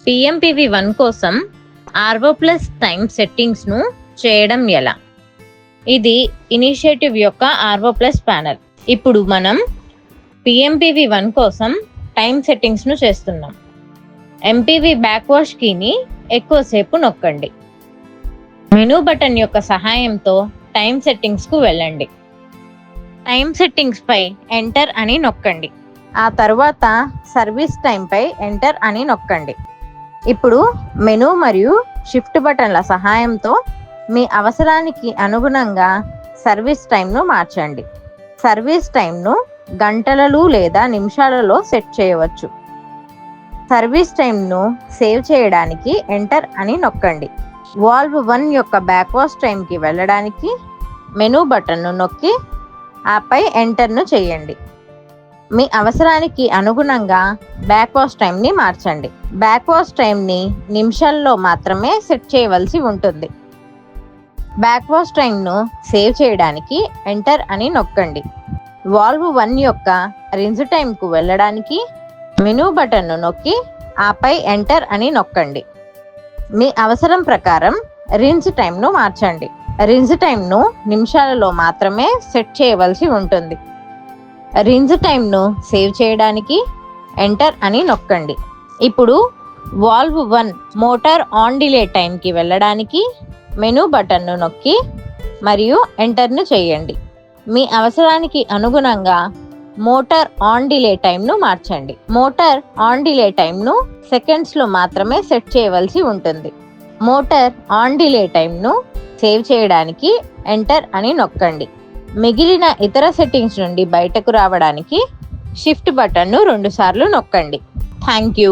PMPV1 కోసం RO plus time సెట్టింగ్స్ను చేయడం ఎలా? ఇది ఇనిషియేటివ్ యొక్క RO ప్లస్ ప్యానెల్. ఇప్పుడు మనం PMPV1 కోసం టైమ్ సెట్టింగ్స్ను చేస్తున్నాం. MPV బ్యాక్వాష్ కీని ఎక్కువసేపు నొక్కండి. మెనూ బటన్ యొక్క సహాయంతో టైమ్ సెట్టింగ్స్కు వెళ్ళండి. టైమ్ సెట్టింగ్స్పై ఎంటర్ అని నొక్కండి. ఆ తర్వాత సర్వీస్ టైంపై ఎంటర్ అని నొక్కండి. ఇప్పుడు మెనూ మరియు షిఫ్ట్ బటన్ల సహాయంతో మీ అవసరానికి అనుగుణంగా సర్వీస్ టైంను మార్చండి. సర్వీస్ టైంను గంటలలో లేదా నిమిషాలలో సెట్ చేయవచ్చు. సర్వీస్ టైంను సేవ్ చేయడానికి ఎంటర్ అని నొక్కండి. వాల్వ్ 1 యొక్క బ్యాక్వాష్ టైంకి వెళ్ళడానికి మెనూ బటన్ను నొక్కి ఆపై ఎంటర్ను చేయండి. మీ అవసరానికి అనుగుణంగా బ్యాక్వాష్ టైంని మార్చండి. బ్యాక్వాష్ టైంని నిమిషాల్లో మాత్రమే సెట్ చేయవలసి ఉంటుంది. బ్యాక్వాష్ టైంను సేవ్ చేయడానికి ఎంటర్ అని నొక్కండి. వాల్వ్ 1 యొక్క రిన్స్ టైంకు వెళ్ళడానికి మెనూ బటన్ను నొక్కి ఆపై ఎంటర్ అని నొక్కండి. మీ అవసరం ప్రకారం రిన్స్ టైంను మార్చండి. రిన్స్ టైంను నిమిషాలలో మాత్రమే సెట్ చేయవలసి ఉంటుంది. రిన్స్ టైంను సేవ్ చేయడానికి ఎంటర్ అని నొక్కండి. ఇప్పుడు వాల్వ్ 1 మోటార్ ఆన్ డిలే టైంకి వెళ్ళడానికి మెనూ బటన్ను నొక్కి మరియు ఎంటర్ను చేయండి. మీ అవసరానికి అనుగుణంగా మోటార్ ఆన్ డిలే టైంను మార్చండి. మోటార్ ఆన్ డిలే టైంను సెకండ్స్లో మాత్రమే సెట్ చేయవలసి ఉంటుంది. మోటార్ ఆన్ డిలే టైంను సేవ్ చేయడానికి ఎంటర్ అని నొక్కండి. మిగిలిన ఇతర సెట్టింగ్స్ నుండి బయటకు రావడానికి షిఫ్ట్ బటన్ను 2 సార్లు నొక్కండి. Thank you.